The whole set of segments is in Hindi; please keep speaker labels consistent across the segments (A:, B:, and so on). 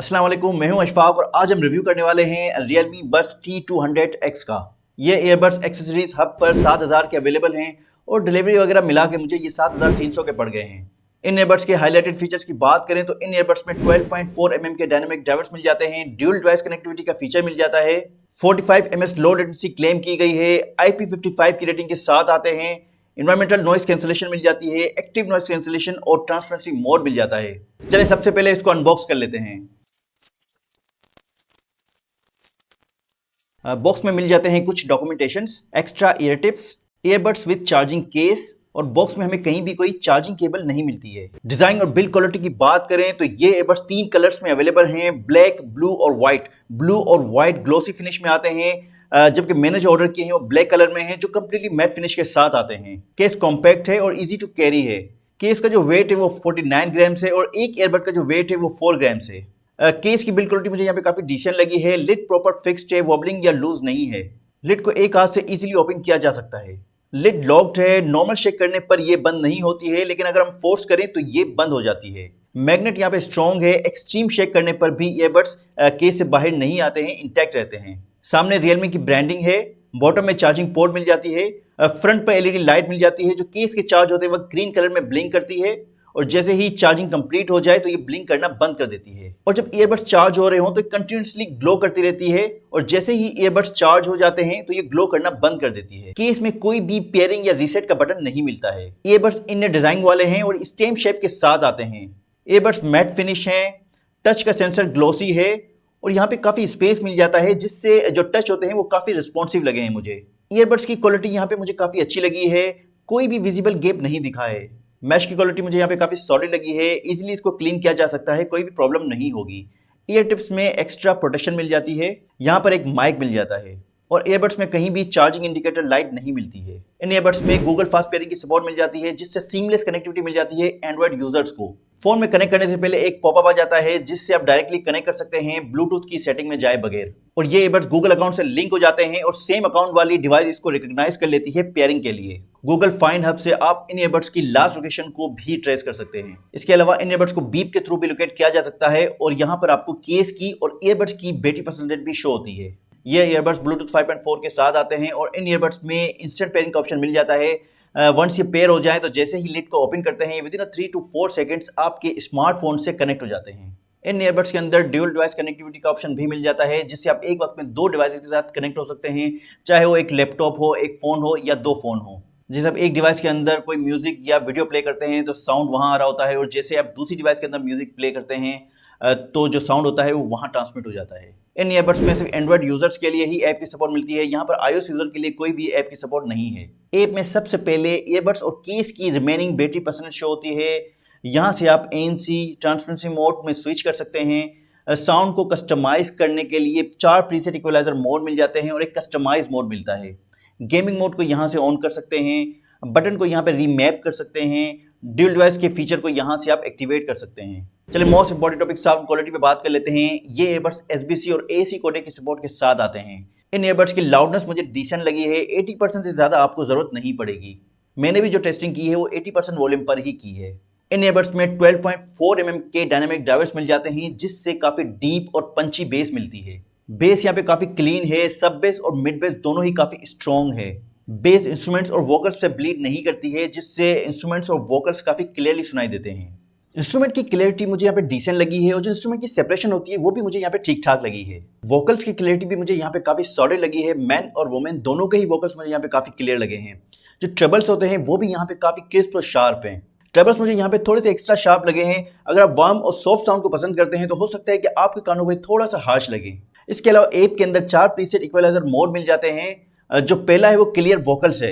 A: अस्सलाम वालेकुम, मैं हूं अशफाक और आज हम रिव्यू करने वाले हैं Realme Buds T200X का। ये ईयरबड्स एक्सेसरीज हब पर 7000 के अवेलेबल हैं और डिलीवरी वगैरह मिला के मुझे ये 7300 के पड़ गए हैं। इन ईयरबड्स के हाईलाइटेड फीचर्स की बात करें तो इन ईयरबड्स में 12.4 mm के डायनामिक ड्राइवर्स मिल जाते हैं, ड्यूल डिवाइस कनेक्टिविटी का फीचर मिल जाता है, 45 ms लो लेटेंसी क्लेम की गई है, IP55 की रेटिंग के साथ आते हैं, इन्वायरमेंटल नॉइस कैंसिलेशन मिल जाती है, एक्टिव नॉइस कैंसिलेशन और ट्रांसपेरेंसी मोड मिल जाता है। चलिए सबसे पहले इसको अनबॉक्स कर लेते हैं। बॉक्स में मिल जाते हैं कुछ documentations, extra year tips, earbuds with charging case और बॉक्स में हमें कहीं भी कोई चार्जिंग केबल नहीं मिलती है। डिजाइन और बिल्ड क्वालिटी की बात करें तो ये ईयरबड्स 3 कलर्स में अवेलेबल हैं, ब्लैक, ब्लू और व्हाइट। ब्लू और व्हाइट ग्लोसी फिनिश में आते हैं, जबकि मैंने जो ऑर्डर किए हैं वो ब्लैक कलर में हैं जो कंप्लीटली मैट फिनिश के साथ आते हैं। केस कॉम्पैक्ट है और इजी टू कैरी है। केस का जो वेट है वो 49 ग्राम्स है और एक ईयरबड का जो वेट है वो 4 ग्राम्स है। केस की बिल्ड क्वालिटी मुझे यहाँ पे काफी डिसेंट लगी है। लिड प्रॉपर फिक्स्ड है, वॉबलिंग या लूज नहीं है। लिड को एक हाथ से इजीली ओपन किया जा सकता है। लिड लॉक्ड है, नॉर्मल शेक करने पर ये बंद नहीं होती है, लेकिन अगर हम फोर्स करें तो ये बंद हो जाती है। मैग्नेट यहाँ पे स्ट्रॉन्ग है, एक्सट्रीम शेक करने पर भी ईयरबड्स केस से बाहर नहीं आते हैं, इंटैक्ट रहते हैं। सामने रियलमी की ब्रांडिंग है, बॉटम में चार्जिंग पोर्ट मिल जाती है, फ्रंट पर एलईडी लाइट मिल जाती है जो केस के चार्ज होते वक्त ग्रीन कलर में ब्लिंक करती है और जैसे ही चार्जिंग कंप्लीट हो जाए तो ये ब्लिंक करना बंद कर देती है। और जब ईयरबड्स चार्ज हो रहे हो तो कंटिन्यूअसली ग्लो करती रहती है और जैसे ही ईयरबड्स चार्ज हो जाते हैं तो ये ग्लो करना बंद कर देती है। केस में कोई भी पेयरिंग या रीसेट का बटन नहीं मिलता है। ईयरबड्स इनर डिजाइन वाले हैं और स्टेम शेप के साथ आते हैं। ईयरबड्स मैट फिनिश है, टच का सेंसर ग्लोसी है और यहाँ पे काफी स्पेस मिल जाता है जिससे जो टच होते हैं वो काफी रिस्पॉन्सिव लगे हैं मुझे। ईयरबड्स की क्वालिटी यहाँ पे मुझे काफी अच्छी लगी है, कोई भी विजिबल गैप नहीं दिखा है। मैश की क्वालिटी मुझे यहाँ पे काफी सॉलिड लगी है, इजीली इसको क्लीन किया जा सकता है, कोई भी प्रॉब्लम नहीं होगी। ईयर टिप्स में एक्स्ट्रा प्रोटेक्शन मिल जाती है, यहाँ पर एक माइक मिल जाता है और ईयरबड्स में कहीं भी चार्जिंग इंडिकेटर लाइट नहीं मिलती है। इन ईयरबड्स में गूगल फास्ट पेयरिंग की सपोर्ट मिल जाती है जिससे सीमलेस कनेक्टिविटी मिल जाती है एंड्रॉइड यूजर्स को। फोन में कनेक्ट करने से पहले एक पॉपअप आ जाता है जिससे आप डायरेक्टली कनेक्ट कर सकते हैं ब्लूटूथ की सेटिंग में जाए बगैर। और ये ईयरबड्स गूगल अकाउंट से लिंक हो जाते हैं और सेम अकाउंट वाली डिवाइस इसको रिकॉग्नाइज कर लेती है पेयरिंग के लिए। गूगल फाइंड हब से आप इन ईयरबड्स की लास्ट लोकेशन को भी ट्रेस कर सकते हैं। इसके अलावा इन ईयरबड्स को बीप के थ्रू भी लोकेट किया जा सकता है और यहाँ पर आपको केस की और ईयरबड्स की बैटरी परसेंटेज भी शो होती है। ये ईयरबड्स ब्लूटूथ 5.4 के साथ आते हैं और इन ईयरबड्स में इंस्टेंट पेयरिंग का ऑप्शन मिल जाता है। वंस ये पेयर हो जाए तो जैसे ही लिड को ओपन करते हैं विद इन 3 to 4 सेकंड्स आपके स्मार्टफोन से कनेक्ट हो जाते हैं। इन ईयरबड्स के अंदर ड्यूल डिवाइस कनेक्टिविटी का ऑप्शन भी मिल जाता है जिससे आप एक वक्त में 2 डिवाइस के साथ कनेक्ट हो सकते हैं, चाहे वो एक लैपटॉप हो, एक फ़ोन हो या 2 फ़ोन हो। जैसे आप एक डिवाइस के अंदर कोई म्यूजिक या वीडियो प्ले करते हैं तो साउंड वहाँ आ रहा होता है और जैसे आप दूसरी डिवाइस के अंदर म्यूजिक प्ले करते हैं तो जो साउंड होता है वो वहाँ ट्रांसमिट हो जाता है। इन ईयरबड्स में सिर्फ एंड्रॉइड यूजर्स के लिए ही ऐप की सपोर्ट मिलती है, यहाँ पर iOS यूजर के लिए कोई भी ऐप की सपोर्ट नहीं है। ऐप में सबसे पहले ईयरबड्स और केस की रिमेनिंग बैटरी परसेंटेज शो होती है। यहाँ से आप ANC ट्रांसपेरेंसी मोड में स्विच कर सकते हैं। साउंड को कस्टमाइज करने के लिए 4 प्रीसेट इक्वलाइजर मोड मिल जाते हैं और एक कस्टमाइज मोड मिलता है। गेमिंग मोड को यहाँ से ऑन कर सकते हैं, बटन को यहाँ पे रीमैप कर सकते हैं, ड्यूल डिवाइस के फीचर को यहाँ से आप एक्टिवेट कर सकते हैं। चलिए most important topic sound quality पे बात कर लेते हैं। ये ईयरबड्स SBC और AC कोडेक की सपोर्ट के साथ आते हैं। इन ईयरबड्स की लाउडनेस मुझे डिसेंट लगी है, 80% से ज़्यादा आपको ज़रूरत नहीं पड़ेगी। मैंने भी जो टेस्टिंग की है वो 80% वॉल्यूम पर ही की है। इन ईयरबड्स में 12.4 mm के डायनामिक ड्राइवर्स मिल जाते हैं जिससे काफ़ी डीप और पंची बेस मिलती है। बेस यहाँ पे काफ़ी क्लीन है, सब बेस और मिड बेस दोनों ही काफ़ी स्ट्रॉन्ग है। बेस इंस्ट्रूमेंट्स और वोकल्स से ब्लीड नहीं करती है जिससे इंस्ट्रूमेंट्स और वोकल्स काफ़ी क्लियरली सुनाई देते हैं। इंस्ट्रूमेंट की क्लैरिटी मुझे यहाँ पे डिसेंट लगी है और जो इंस्ट्रूमेंट की सेपरेशन होती है वो भी मुझे यहाँ पे ठीक ठाक लगी है। वोकल्स की क्लैरिटी भी मुझे यहाँ पे काफी सॉलिड लगी है। मैन और वुमेन दोनों के ही वोकल्स मुझे यहाँ पे काफी क्लियर लगे हैं। जो ट्रबल्स होते हैं वो भी यहाँ पे काफी क्रिस्प और शार्प हैं। ट्रबल्स मुझे यहाँ पे थोड़े से एक्स्ट्रा शार्प लगे हैं। अगर आप वार्म और सॉफ्ट साउंड को पसंद करते हैं तो हो सकता है कि आपके कानों में थोड़ा सा हार्श लगे। इसके अलावा ऐप के अंदर 4 प्रीसेट इक्वलाइजर मोड मिल जाते हैं। जो पहला है वो क्लियर वोकल्स है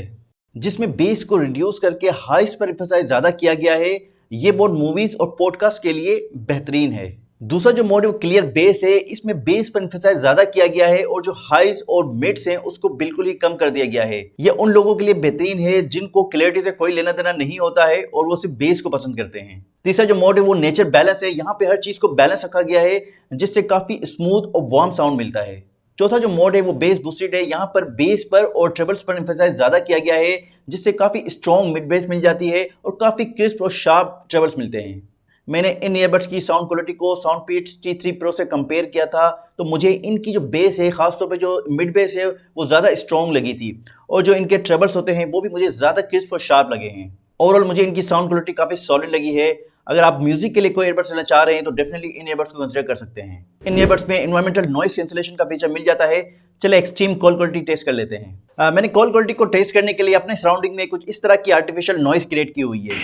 A: जिसमें बेस को रिड्यूस करके हाइस पर एम्फसाइज ज्यादा किया गया है। ये मोड मूवीज और पॉडकास्ट के लिए बेहतरीन है। दूसरा जो मोड है वो क्लियर बेस है, इसमें बेस पर एम्फसाइज ज्यादा किया गया है और जो हाइज और मिड्स हैं उसको बिल्कुल ही कम कर दिया गया है। ये उन लोगों के लिए बेहतरीन है जिनको क्लैरिटी से कोई लेना देना नहीं होता है और वो सिर्फ बेस को पसंद करते हैं। तीसरा जो मोड है वो नेचर बैलेंस है, यहाँ पे हर चीज को बैलेंस रखा गया है जिससे काफी स्मूथ और वार्म साउंड मिलता है। चौथा जो मोड है वो बेस बूस्टेड है, यहाँ पर बेस पर और ट्रेबल्स पर एम्फसाइज ज्यादा किया गया है जिससे काफी स्ट्रॉन्ग मिड बेस मिल जाती है और काफी क्रिस्प और शार्प ट्रेबल्स मिलते हैं। मैंने इन ईयरबड्स की साउंड क्वालिटी को साउंडपीट्स T3 Pro से कंपेयर किया था, तो मुझे इनकी जो बेस है, खासतौर पे जो मिड बेस है, वो ज़्यादा स्ट्रॉन्ग लगी थी और जो इनके ट्रेबल्स होते हैं वो भी मुझे ज़्यादा क्रिस्प और शार्प लगे हैं। ओवरऑल मुझे इनकी साउंड क्वालिटी काफ़ी सॉलिड लगी है। अगर आप म्यूजिक के लिए कोई ईयरबड्स लेना चाह रहे हैं तो डेफिनेटली इन ईयरबड्स को कंसिडर कर सकते हैं। इन ईयरबड्स में एनवायरमेंटल नॉइस कैंसिलेशन का फीचर मिल जाता है। चले एक्सट्रीम कॉल क्वालिटी टेस्ट कर लेते हैं। मैंने कॉल क्वालिटी को टेस्ट करने के लिए अपने सराउंडिंग में कुछ इस तरह की आर्टिफिशियल नॉइस क्रिएट की हुई है।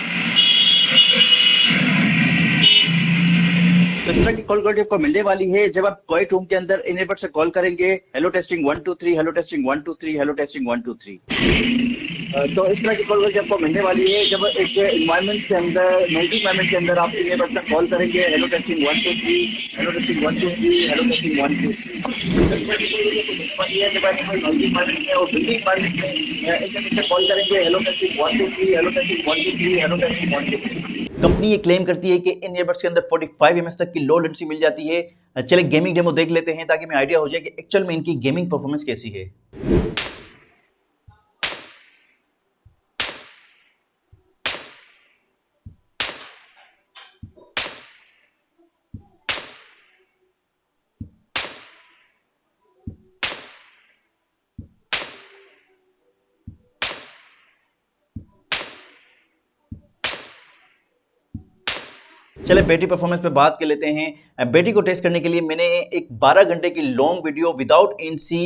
A: तो इस तरह की कॉल क्वालिटी आपको मिलने वाली है जब आप क्वाइट रूम के अंदर इन ईयरबड से कॉल करेंगे, hello testing 1 2 3, hello testing 1 2 3, hello testing 1 2 3। तो इस तरह की कॉल क्वालिटी आपको मिलने वाली है जब एक एनवायरनमेंट के अंदर, नॉइजी एनवायरनमेंट के अंदर आप इन ईयरबड से कॉल करेंगे, hello testing 1 2 3, hello testing 1 2 3, hello testing 1 2 3। जब आप नॉइजी एनवायरनमेंट में और बिल्डिंग एनवायरनमेंट में इंटरनेट से कॉल करेंगे, hello testing 1 2 3, hello testing 1 2 3, hello testing 1 2 3। Company ये क्लेम करती है कि इन ईयरबड्स के अंदर 45 mAh तक की लो लेटेंसी मिल जाती है। चले गेमिंग डेमो देख लेते हैं ताकि हमें आइडिया हो जाए कि एक्चुअल में इनकी गेमिंग परफॉर्मेंस कैसी है। चले बैटरी परफॉर्मेंस पे बात कर लेते हैं। बैटरी को टेस्ट करने के लिए मैंने एक 12 घंटे की long video without NC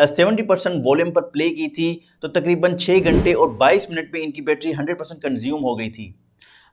A: 70% volume पर प्ले की थी, तो तकरीबन 6 घंटे और 22 मिनट में इनकी बैटरी 100% कंज्यूम हो गई थी।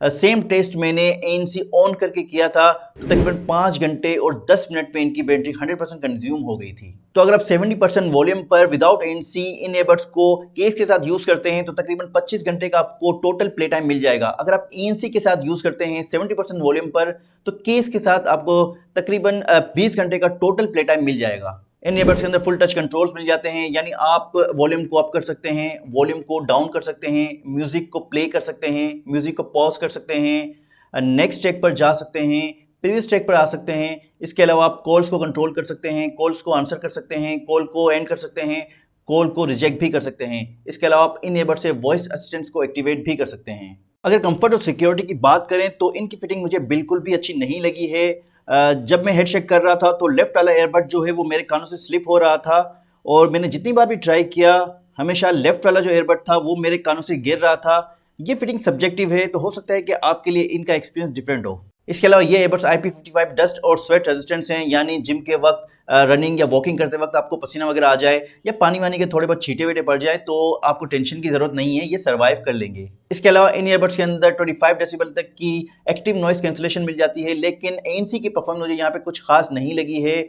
A: सेम टेस्ट मैंने एनसी ऑन करके किया था, तो तकरीबन 5 घंटे और 10 मिनट में इनकी बैटरी 100% कंज्यूम हो गई थी। तो अगर आप 70% वॉल्यूम पर विदाउट एनसी इन ईयरबड्स को केस के साथ यूज करते हैं तो तकरीबन 25 घंटे का आपको टोटल प्ले टाइम मिल जाएगा। अगर आप एनसी के साथ यूज करते हैं 70% वॉल्यूम पर तो केस के साथ आपको तकरीबन 20 घंटे का टोटल प्ले टाइम मिल जाएगा। इन ईयरबड्स के अंदर फुल टच कंट्रोल्स मिल जाते हैं, यानी आप वॉल्यूम को अप कर सकते हैं, वॉल्यूम को डाउन कर सकते हैं, म्यूजिक को प्ले कर सकते हैं, म्यूजिक को पॉज कर सकते हैं, नेक्स्ट ट्रैक पर जा सकते हैं, प्रीवियस ट्रैक पर आ सकते हैं। इसके अलावा आप कॉल्स को कंट्रोल कर सकते हैं, कॉल्स को आंसर कर सकते हैं, कॉल को एंड कर सकते हैं, कॉल को रिजेक्ट भी कर सकते हैं। इसके अलावा आप इन ईयरबड्स से वॉइस असिस्टेंट्स को एक्टिवेट भी कर सकते हैं। अगर कंफर्ट और सिक्योरिटी की बात करें तो इनकी फिटिंग मुझे बिल्कुल भी अच्छी नहीं लगी है। जब मैं हेड शेक कर रहा था तो लेफ्ट वाला एयरबड जो है वो मेरे कानों से स्लिप हो रहा था और मैंने जितनी बार भी ट्राई किया हमेशा लेफ्ट वाला जो एयरबड था वो मेरे कानों से गिर रहा था। ये फिटिंग सब्जेक्टिव है, तो हो सकता है कि आपके लिए इनका एक्सपीरियंस डिफरेंट हो। इसके अलावा ये एयरबड्स IP55 डस्ट और स्वेट रेजिस्टेंस हैं, यानी जिम के वक्त, रनिंग या वॉकिंग करते वक्त आपको पसीना वगैरह आ जाए या पानी वानी के थोड़े बहुत छींटे वीटे पड़ जाए तो आपको टेंशन की जरूरत नहीं है, ये सर्वाइव कर लेंगे। इसके अलावा इन ईयरबड्स के अंदर 25 डेसिबल तक की एक्टिव नॉइस कैंसिलेशन मिल जाती है, लेकिन एएनसी की परफॉर्मेंस मुझे यहाँ पे कुछ खास नहीं लगी है।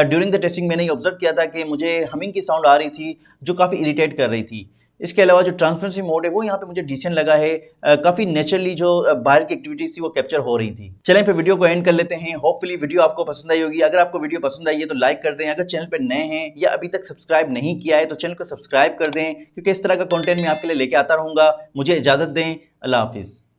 A: ड्यूरिंग द टेस्टिंग मैंने ऑब्जर्व किया था कि मुझे हमिंग की साउंड आ रही थी जो काफ़ी इरिटेट कर रही थी। इसके अलावा जो ट्रांसपेरेंसी मोड है वो यहाँ पे मुझे डिसेंट लगा है। काफ़ी नेचुरली जो बाहर की एक्टिविटीज थी वो कैप्चर हो रही थी। चलें पे वीडियो को एंड कर लेते हैं। होपफुली वीडियो आपको पसंद आई होगी। अगर आपको वीडियो पसंद आई है तो लाइक कर दें। अगर चैनल पे नए हैं या अभी तक सब्सक्राइब नहीं किया है तो चैनल को सब्सक्राइब कर दें, क्योंकि इस तरह का कंटेंट मैं आपके लिए लेके आता रहूँगा। मुझे इजाज़त दें। अल्लाह हाफिज़।